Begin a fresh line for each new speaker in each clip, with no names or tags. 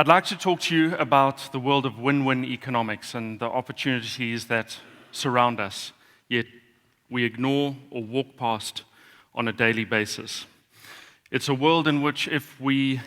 I'd like to talk to you about the world of win-win economics and the opportunities that surround us, yet we ignore or walk past on a daily basis. It's a world in which if we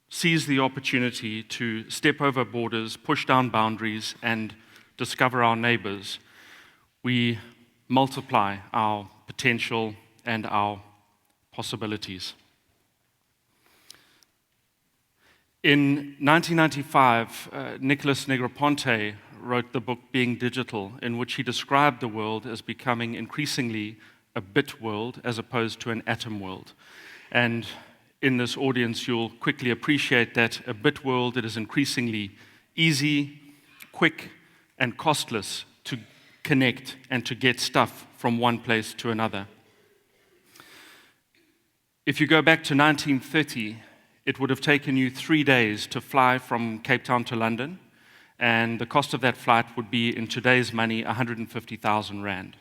seize the opportunity to step over borders, push down boundaries, and discover our neighbors, we multiply our potential and our possibilities. In 1995, Nicholas Negroponte wrote the book Being Digital, in which he described the world as becoming increasingly a bit world as opposed to an atom world. And in this audience, you'll quickly appreciate that a bit world, it is increasingly easy, quick, and costless to connect and to get stuff from one place to another. If you go back to 1930, it would have taken you 3 days to fly from Cape Town to London, and the cost of that flight would be, in today's money, 150,000 rand.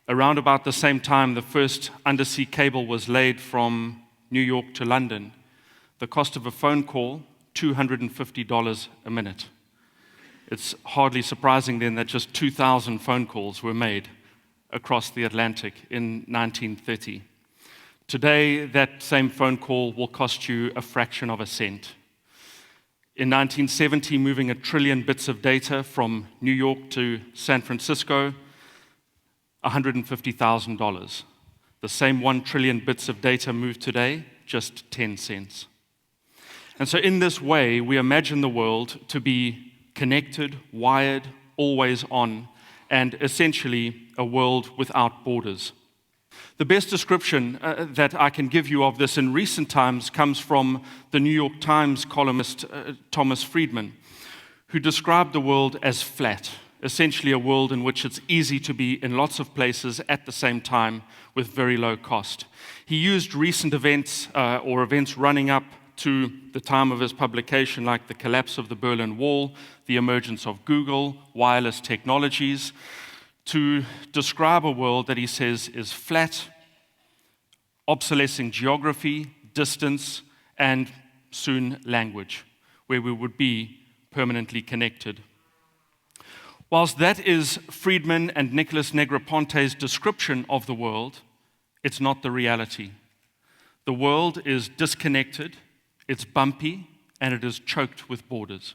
Around about the same time the first undersea cable was laid from New York to London, the cost of a phone call, $250 a minute. It's hardly surprising then that just 2,000 phone calls were made across the Atlantic in 1930. Today, that same phone call will cost you a fraction of a cent. In 1970, moving 1 trillion bits of data from New York to San Francisco, $150,000. The same 1 trillion bits of data moved today, just 10 cents. And so in this way, we imagine the world to be connected, wired, always on, and essentially a world without borders. The best description that I can give you of this in recent times comes from the New York Times columnist Thomas Friedman, who described the world as flat, essentially a world in which it's easy to be in lots of places at the same time with very low cost. He used recent events or events running up to the time of his publication, like the collapse of the Berlin Wall, the emergence of Google, wireless technologies, to describe a world that he says is flat, obsolescing geography, distance, and soon language, where we would be permanently connected. Whilst that is Friedman and Nicholas Negroponte's description of the world, it's not the reality. The world is disconnected, it's bumpy, and it is choked with borders.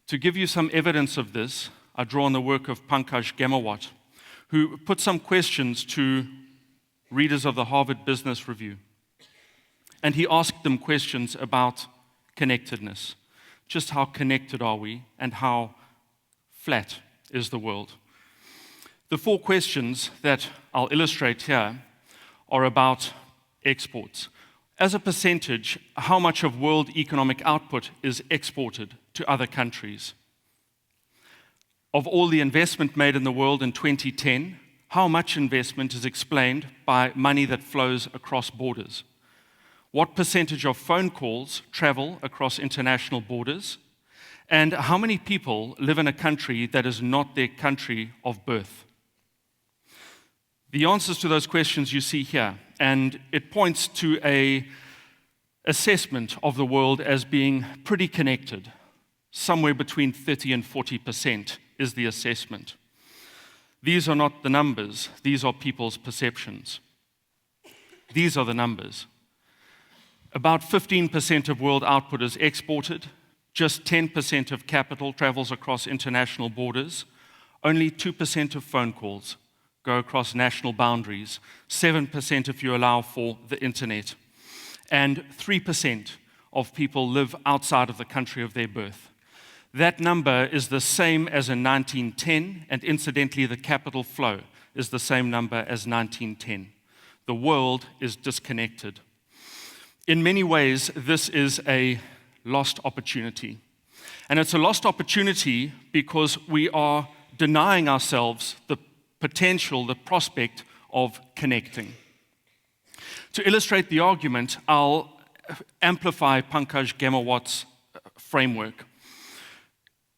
To give you some evidence of this, I draw on the work of Pankaj Gamawat, who put some questions to readers of the Harvard Business Review. And he asked them questions about connectedness. Just how connected are we, and how flat is the world? The 4 questions that I'll illustrate here are about exports. As a percentage, how much of world economic output is exported to other countries? Of all the investment made in the world in 2010, how much investment is explained by money that flows across borders? What percentage of phone calls travel across international borders? And how many people live in a country that is not their country of birth? The answers to those questions you see here, and it points to an assessment of the world as being pretty connected. Somewhere between 30 and 40% is the assessment. These are not the numbers, these are people's perceptions. These are the numbers. About 15% of world output is exported, just 10% of capital travels across international borders, only 2% of phone calls go across national boundaries, 7% if you allow for the internet, and 3% of people live outside of the country of their birth. That number is the same as in 1910, and incidentally, the capital flow is the same number as 1910. The world is disconnected. In many ways, this is a lost opportunity. And it's a lost opportunity because we are denying ourselves the potential, the prospect of connecting. To illustrate the argument, I'll amplify Pankaj Gamawat's framework.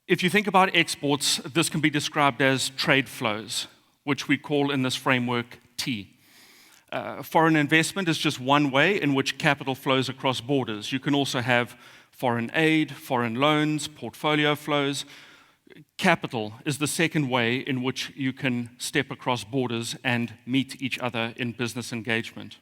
If you think about exports, this can be described as trade flows, which we call in this framework T. Foreign investment is just one way in which capital flows across borders. You can also have foreign aid, foreign loans, portfolio flows. Capital is the second way in which you can step across borders and meet each other in business engagement.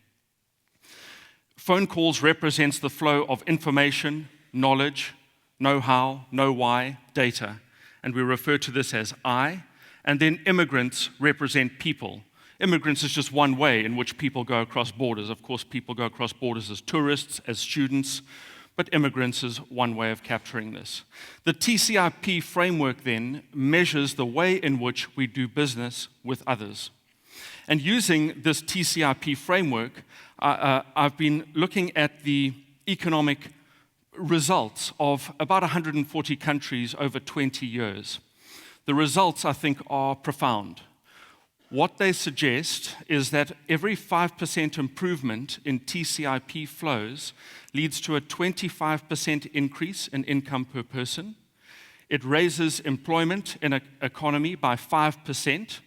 Phone calls represents the flow of information, knowledge, know-how, know-why, data, and we refer to this as I. And then immigrants represent people. Immigrants is just one way in which people go across borders. Of course, people go across borders as tourists, as students, but immigrants is one way of capturing this. The TCIP framework then measures the way in which we do business with others. And using this TCIP framework, I've been looking at the economic results of about 140 countries over 20 years. The results, I think, are profound. What they suggest is that every 5% improvement in TCIP flows leads to a 25% increase in income per person. It raises employment in an economy by 5%.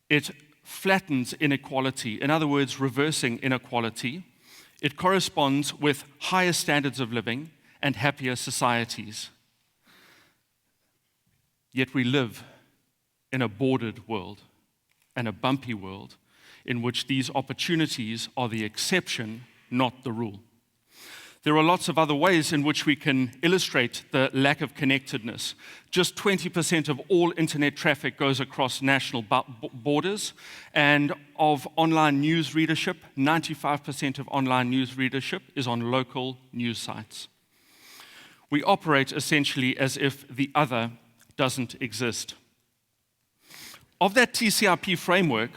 It flattens inequality, in other words, reversing inequality. It corresponds with higher standards of living and happier societies. Yet we live in a bordered world and a bumpy world in which these opportunities are the exception, not the rule. There are lots of other ways in which we can illustrate the lack of connectedness. Just 20% of all internet traffic goes across national borders, and of online news readership, 95% of online news readership is on local news sites. We operate essentially as if the other doesn't exist. Of that TCIP framework,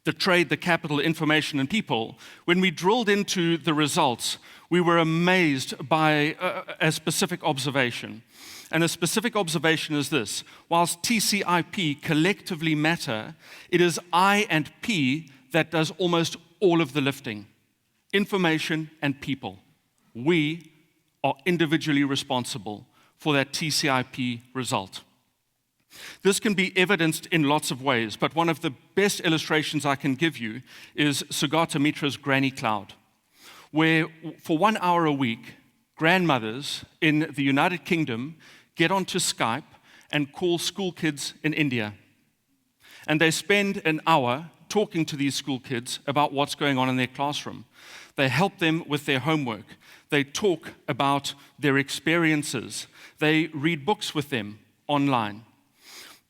the trade, the capital, information, and people, when we drilled into the results, we were amazed by a specific observation. And the specific observation is this: whilst TCIP collectively matter, it is I and P that does almost all of the lifting. Information and people. We are individually responsible for that TCIP result. This can be evidenced in lots of ways, but one of the best illustrations I can give you is Sugata Mitra's Granny Cloud, where for 1 hour a week, grandmothers in the United Kingdom get onto Skype and call school kids in India. And they spend an hour talking to these school kids about what's going on in their classroom. They help them with their homework. They talk about their experiences. They read books with them online.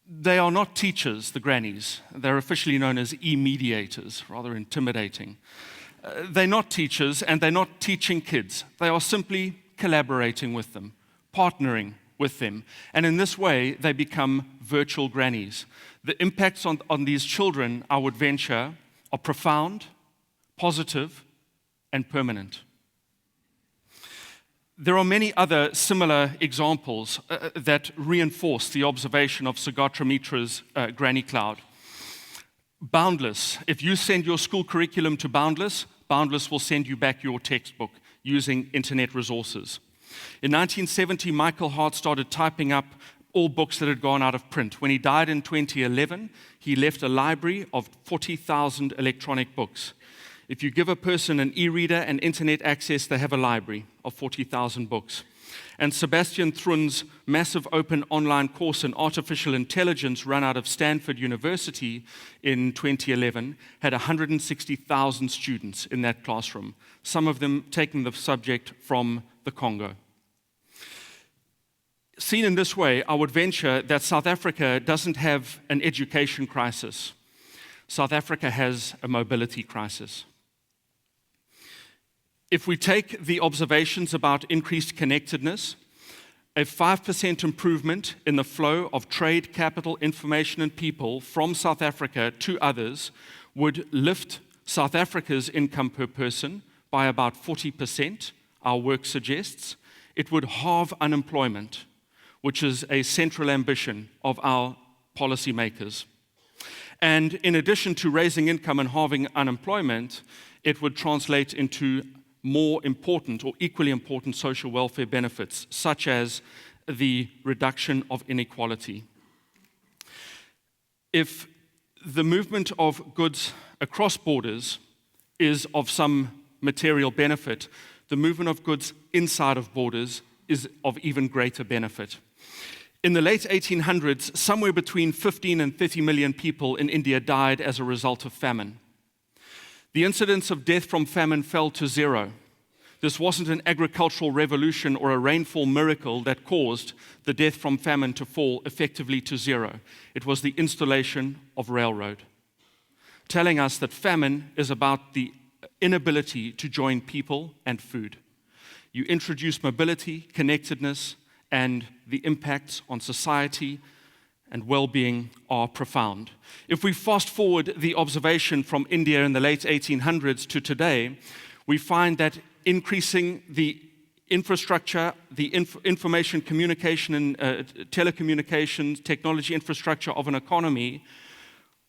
They are not teachers, the grannies. They're officially known as e-mediators, rather intimidating. They're not teachers, and they're not teaching kids. They are simply collaborating with them, partnering with them. And in this way, they become virtual grannies. The impacts on these children, I would venture, are profound, positive, and permanent. There are many other similar examples that reinforce the observation of Sugata Mitra's Granny Cloud. Boundless. If you send your school curriculum to Boundless, Boundless will send you back your textbook using internet resources. In 1970, Michael Hart started typing up all books that had gone out of print. When he died in 2011, he left a library of 40,000 electronic books. If you give a person an e-reader and internet access, they have a library of 40,000 books. And Sebastian Thrun's massive open online course in artificial intelligence run out of Stanford University in 2011 had 160,000 students in that classroom, some of them taking the subject from the Congo. Seen in this way, I would venture that South Africa doesn't have an education crisis. South Africa has a mobility crisis. If we take the observations about increased connectedness, a 5% improvement in the flow of trade, capital, information, and people from South Africa to others would lift South Africa's income per person by about 40%, our work suggests. It would halve unemployment, which is a central ambition of our policymakers. And in addition to raising income and halving unemployment, it would translate into more important or equally important social welfare benefits, such as the reduction of inequality. If the movement of goods across borders is of some material benefit. The movement of goods inside of borders is of even greater benefit. In the late 1800s, somewhere between 15 and 30 million people in India died as a result of famine. The incidence of death from famine fell to zero. This wasn't an agricultural revolution or a rainfall miracle that caused the death from famine to fall effectively to zero. It was the installation of railroad, telling us that famine is about the inability to join people and food. You introduce mobility, connectedness, and the impacts on society and well-being are profound. If we fast forward the observation from India in the late 1800s to today, we find that increasing the infrastructure, the information communication and telecommunications technology infrastructure of an economy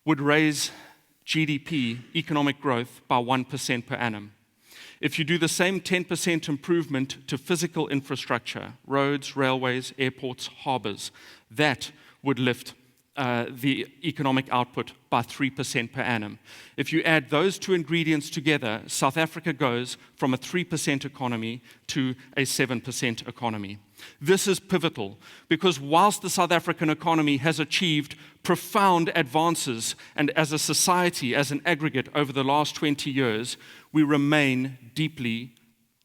would raise GDP, economic growth, by 1% per annum. If you do the same 10% improvement to physical infrastructure, roads, railways, airports, harbors, that would lift the economic output by 3% per annum. If you add those two ingredients together, South Africa goes from a 3% economy to a 7% economy. This is pivotal because whilst the South African economy has achieved profound advances, and as a society, as an aggregate over the last 20 years, we remain deeply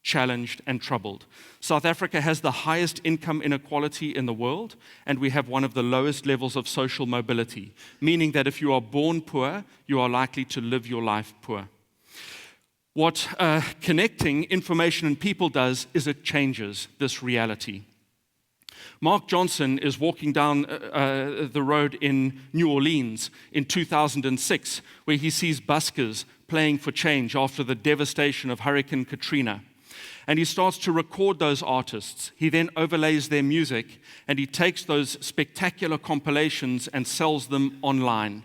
challenged and troubled. South Africa has the highest income inequality in the world, and we have one of the lowest levels of social mobility, meaning that if you are born poor, you are likely to live your life poor. What connecting information and people does is it changes this reality. Mark Johnson is walking down the road in New Orleans in 2006, where he sees buskers playing for change after the devastation of Hurricane Katrina. And he starts to record those artists. He then overlays their music, and he takes those spectacular compilations and sells them online.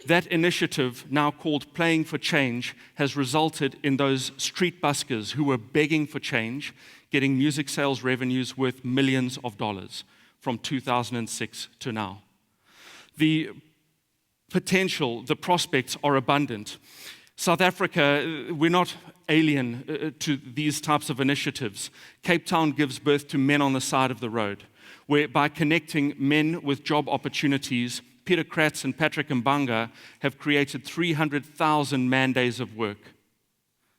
That initiative, now called Playing for Change, has resulted in those street buskers who were begging for change, getting music sales revenues worth millions of dollars from 2006 to now. The potential, the prospects are abundant. South Africa, we're not alien to these types of initiatives. Cape Town gives birth to Men on the Side of the Road, where by connecting men with job opportunities, Peter Kratz and Patrick Mbanga have created 300,000 man-days of work,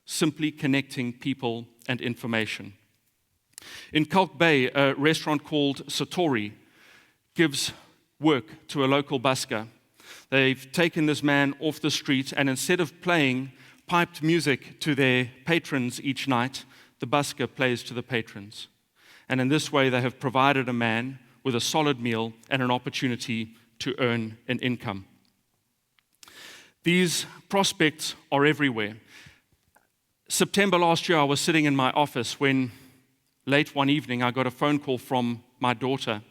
simply connecting people and information. In Kalk Bay, a restaurant called Satori gives work to a local busker. They've taken this man off the street, and instead of playing piped music to their patrons each night, the busker plays to the patrons. And in this way, they have provided a man with a solid meal and an opportunity to earn an income. These prospects are everywhere. September last year, I was sitting in my office when late one evening, I got a phone call from my daughter.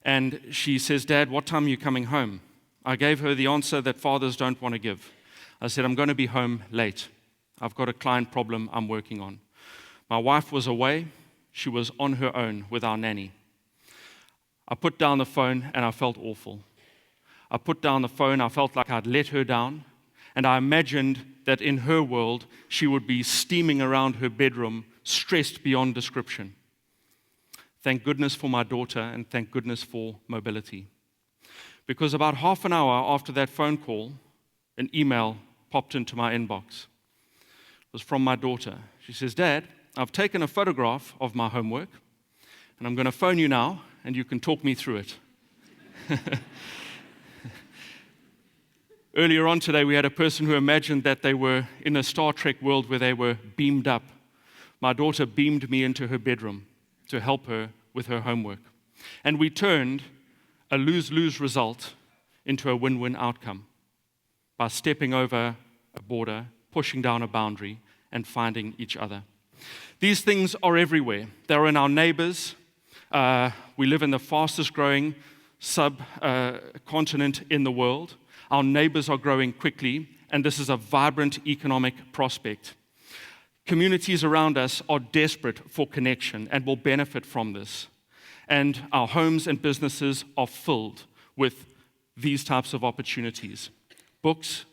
And she says, "Dad, what time are you coming home?" I gave her the answer that fathers don't want to give. I said, "I'm going to be home late. I've got a client problem I'm working on." My wife was away. She was on her own with our nanny. I put down the phone and I felt awful. I put down the phone, I felt like I'd let her down, and I imagined that in her world, she would be steaming around her bedroom, stressed beyond description. Thank goodness for my daughter, and thank goodness for mobility. Because about half an hour after that phone call, an email popped into my inbox. It was from my daughter. She says, "Dad, I've taken a photograph of my homework, and I'm going to phone you now, and you can talk me through it." Earlier on today, we had a person who imagined that they were in a Star Trek world where they were beamed up. My daughter beamed me into her bedroom to help her with her homework. And we turned a lose-lose result into a win-win outcome by stepping over a border, pushing down a boundary, and finding each other. These things are everywhere. They're in our neighbors. We live in the fastest-growing subcontinent in the world. Our neighbors are growing quickly, and this is a vibrant economic prospect. Communities around us are desperate for connection and will benefit from this. And our homes and businesses are filled with these types of opportunities. Books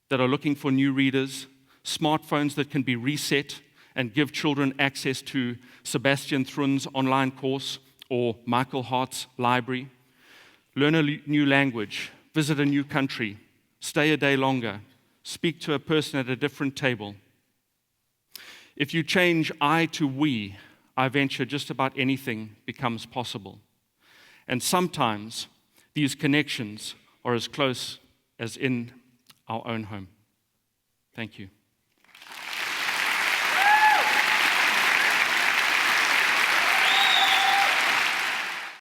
that are looking for new readers, smartphones that can be reset and give children access to Sebastian Thrun's online course or Michael Hart's library. Learn a new language, visit a new country, stay a day longer, speak to a person at a different table. If you change I to we, I venture just about anything becomes possible. And sometimes these connections are as close as in our own home. Thank you.